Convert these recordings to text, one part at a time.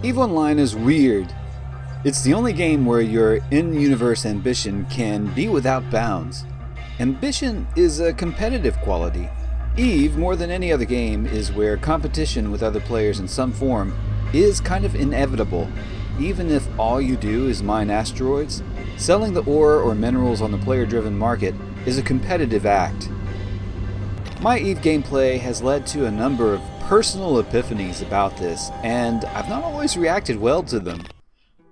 EVE Online is weird. It's the only game where your in-universe ambition can be without bounds. Ambition is a competitive quality. EVE, more than any other game, is where competition with other players in some form is kind of inevitable. Even if all you do is mine asteroids, selling the ore or minerals on the player-driven market is a competitive act. My EVE gameplay has led to a number of personal epiphanies about this, and I've not always reacted well to them.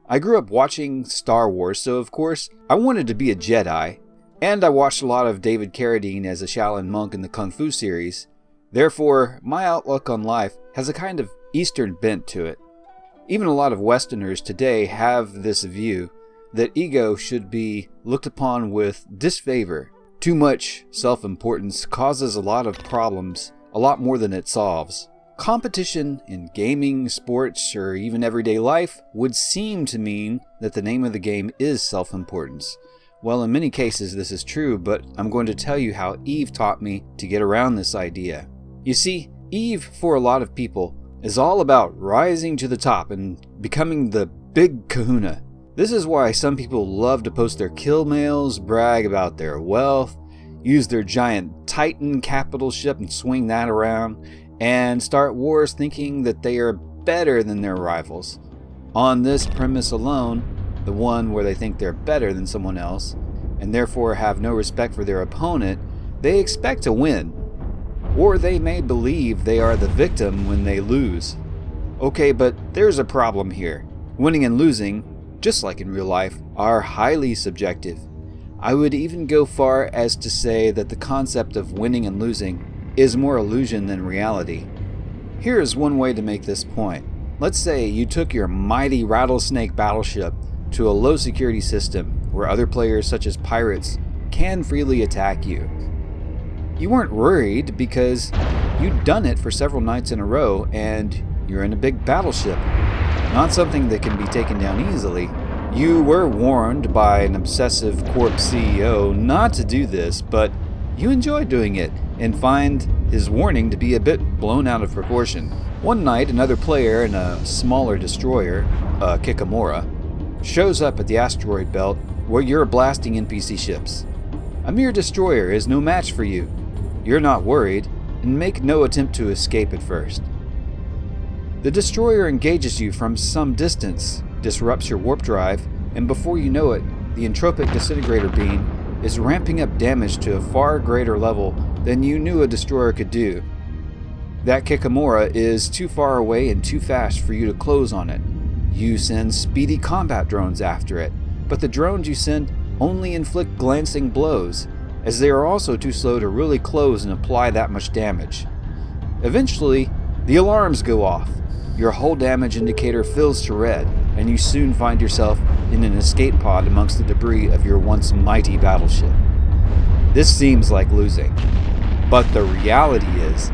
I grew up watching Star Wars, so of course I wanted to be a Jedi, and I watched a lot of David Carradine as a Shaolin monk in the Kung Fu series. Therefore, my outlook on life has a kind of Eastern bent to it. Even a lot of Westerners today have this view that ego should be looked upon with disfavor. Too much self-importance causes a lot of problems, a lot more than it solves. Competition in gaming, sports, or even everyday life would seem to mean that the name of the game is self-importance. Well, in many cases this is true, but I'm going to tell you how EVE taught me to get around this idea. You see, EVE, for a lot of people, is all about rising to the top and becoming the big kahuna. This is why some people love to post their kill mails, brag about their wealth, use their giant Titan capital ship and swing that around, and start wars thinking that they are better than their rivals. On this premise alone, the one where they think they're better than someone else, and therefore have no respect for their opponent, they expect to win. Or they may believe they are the victim when they lose. Okay, but there's a problem here. Winning and losing, just like in real life, are highly subjective. I would even go far as to say that the concept of winning and losing is more illusion than reality. Here is one way to make this point. Let's say you took your mighty rattlesnake battleship to a low security system where other players such as pirates can freely attack you. You weren't worried because you'd done it for several nights in a row and you're in a big battleship. Not something that can be taken down easily. You were warned by an obsessive corp CEO not to do this, but you enjoy doing it and find his warning to be a bit blown out of proportion. One night, another player in a smaller destroyer, a Kikamura, shows up at the asteroid belt where you're blasting NPC ships. A mere destroyer is no match for you. You're not worried, and make no attempt to escape at first. The destroyer engages you from some distance, disrupts your warp drive, and before you know it, the entropic disintegrator beam is ramping up damage to a far greater level than you knew a destroyer could do. That Kikamura is too far away and too fast for you to close on it. You send speedy combat drones after it, but the drones you send only inflict glancing blows, as they are also too slow to really close and apply that much damage. Eventually, the alarms go off. Your hull damage indicator fills to red, and you soon find yourself in an escape pod amongst the debris of your once mighty battleship. This seems like losing, but the reality is,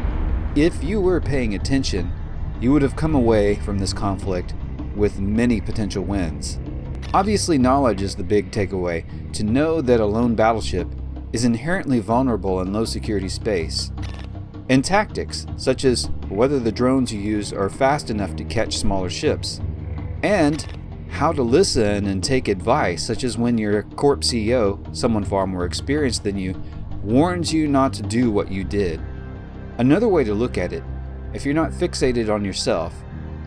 if you were paying attention, you would have come away from this conflict with many potential wins. Obviously, knowledge is the big takeaway, to know that a lone battleship is inherently vulnerable in low security space. And tactics, such as whether the drones you use are fast enough to catch smaller ships. And how to listen and take advice, such as when your corp CEO, someone far more experienced than you, warns you not to do what you did. Another way to look at it, if you're not fixated on yourself,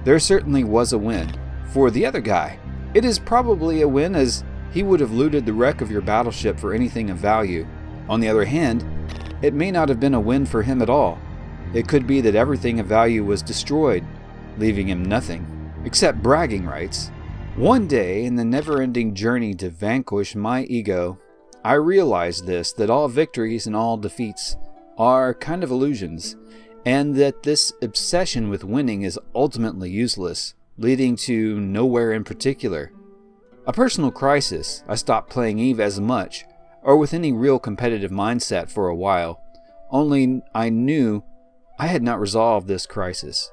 there certainly was a win. For the other guy, it is probably a win, as he would have looted the wreck of your battleship for anything of value. On the other hand, it may not have been a win for him at all. It could be that everything of value was destroyed, leaving him nothing, except bragging rights. One day, in the never-ending journey to vanquish my ego, I realized this, that all victories and all defeats are kind of illusions, and that this obsession with winning is ultimately useless, leading to nowhere in particular. A personal crisis, I stopped playing EVE as much, or with any real competitive mindset for a while, only I knew I had not resolved this crisis.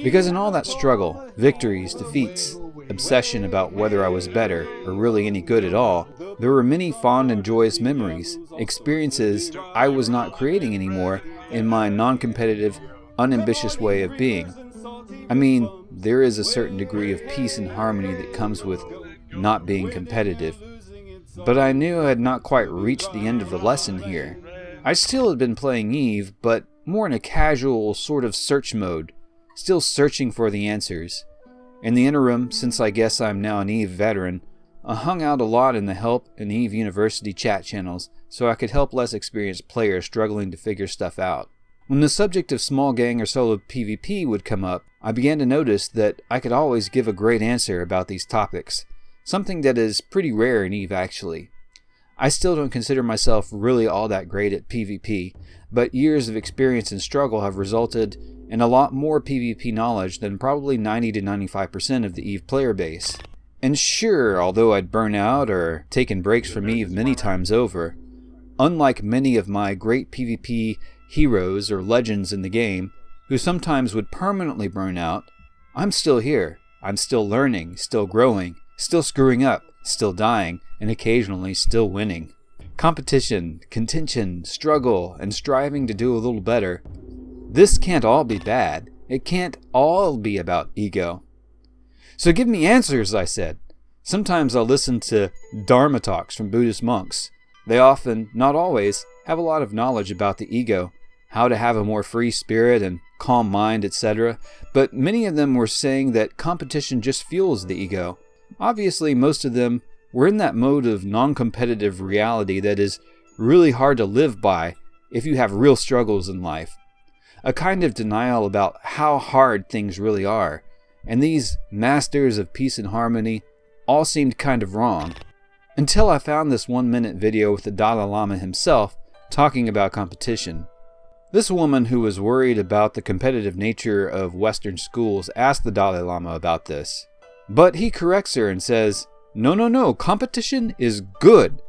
Because in all that struggle, victories, defeats, obsession about whether I was better or really any good at all, there were many fond and joyous memories, experiences I was not creating anymore in my non-competitive, unambitious way of being. I mean, there is a certain degree of peace and harmony that comes with not being competitive. But I knew I had not quite reached the end of the lesson here. I still had been playing Eve, but more in a casual sort of search mode, still searching for the answers. In the interim, since I guess I'm now an Eve veteran, I hung out a lot in the Help and Eve University chat channels so I could help less experienced players struggling to figure stuff out. When the subject of small gang or solo PvP would come up, I began to notice that I could always give a great answer about these topics, something that is pretty rare in Eve actually. I still don't consider myself really all that great at PvP, but years of experience and struggle have resulted in a lot more PvP knowledge than probably 90 to 95% of the Eve player base. And sure, although I'd burn out or taken breaks from Eve many times over, unlike many of my great PvP heroes or legends in the game, who sometimes would permanently burn out, I'm still here. I'm still learning, still growing, still screwing up, still dying, and occasionally still winning. Competition, contention, struggle, and striving to do a little better. This can't all be bad. It can't all be about ego. So give me answers, I said. Sometimes I'll listen to Dharma talks from Buddhist monks. They often, not always, have a lot of knowledge about the ego, how to have a more free spirit and calm mind, etc. But many of them were saying that competition just fuels the ego. Obviously, most of them were in that mode of non-competitive reality that is really hard to live by if you have real struggles in life. A kind of denial about how hard things really are. And these masters of peace and harmony all seemed kind of wrong. Until I found this 1-minute video with the Dalai Lama himself talking about competition. This woman who was worried about the competitive nature of Western schools asked the Dalai Lama about this. But he corrects her and says, No, competition is good.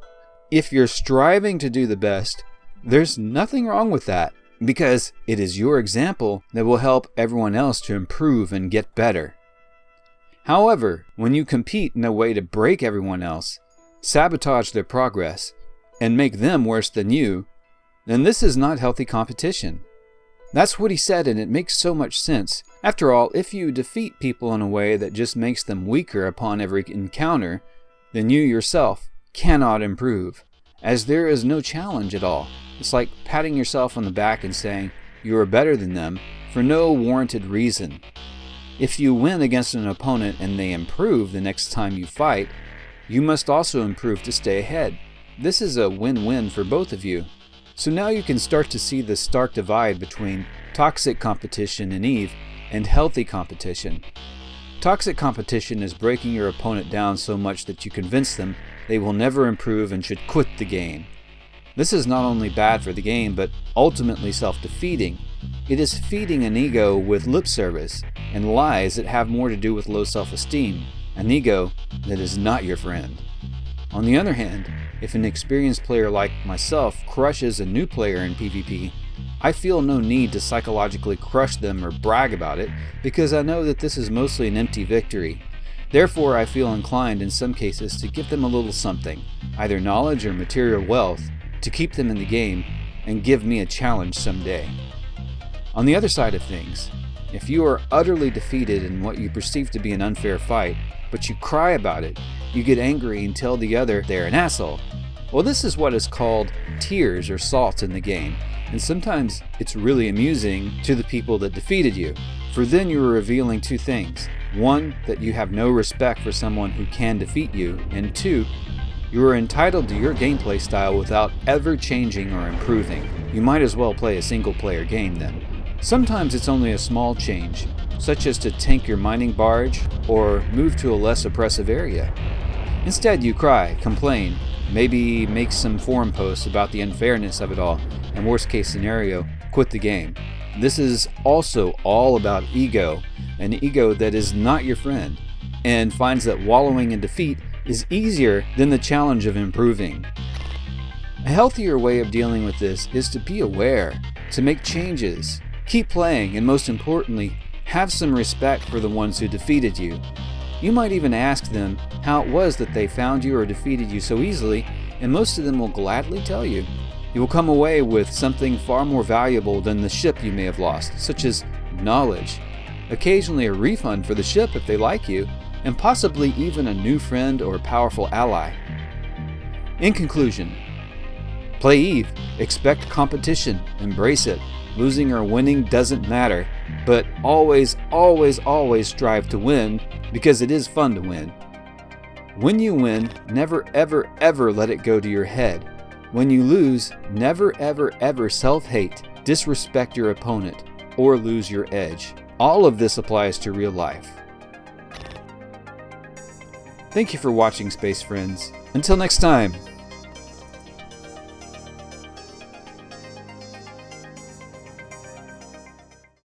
If you're striving to do the best, there's nothing wrong with that, because it is your example that will help everyone else to improve and get better. However, when you compete in a way to break everyone else, sabotage their progress, and make them worse than you, then this is not healthy competition. That's what he said, and it makes so much sense. After all, if you defeat people in a way that just makes them weaker upon every encounter, then you yourself cannot improve, as there is no challenge at all. It's like patting yourself on the back and saying you are better than them for no warranted reason. If you win against an opponent and they improve the next time you fight, you must also improve to stay ahead. This is a win-win for both of you. So now you can start to see the stark divide between toxic competition in Eve and healthy competition. Toxic competition is breaking your opponent down so much that you convince them they will never improve and should quit the game. This is not only bad for the game, but ultimately self-defeating. It is feeding an ego with lip service and lies that have more to do with low self-esteem, an ego that is not your friend. On the other hand, if an experienced player like myself crushes a new player in PvP, I feel no need to psychologically crush them or brag about it because I know that this is mostly an empty victory. Therefore, I feel inclined in some cases to give them a little something, either knowledge or material wealth, to keep them in the game and give me a challenge someday. On the other side of things, if you are utterly defeated in what you perceive to be an unfair fight, but you cry about it, you get angry and tell the other they're an asshole. Well, this is what is called tears or salt in the game, and sometimes it's really amusing to the people that defeated you, for then you are revealing two things. One, that you have no respect for someone who can defeat you, and two, you are entitled to your gameplay style without ever changing or improving. You might as well play a single-player game then. Sometimes it's only a small change, such as to tank your mining barge or move to a less oppressive area. Instead, you cry, complain, maybe make some forum posts about the unfairness of it all, and worst case scenario, quit the game. This is also all about ego, an ego that is not your friend, and finds that wallowing in defeat is easier than the challenge of improving. A healthier way of dealing with this is to be aware, to make changes, keep playing, and most importantly, have some respect for the ones who defeated you. You might even ask them how it was that they found you or defeated you so easily, and most of them will gladly tell you. You will come away with something far more valuable than the ship you may have lost, such as knowledge. occasionally a refund for the ship if they like you, and possibly even a new friend or powerful ally. In conclusion, play Eve, expect competition, embrace it. Losing or winning doesn't matter, but always, always, always strive to win, because it is fun to win. When you win, never ever ever let it go to your head. When you lose, never ever ever self-hate, disrespect your opponent, or lose your edge. All of this applies to real life. Thank you for watching, Space Friends. Until next time.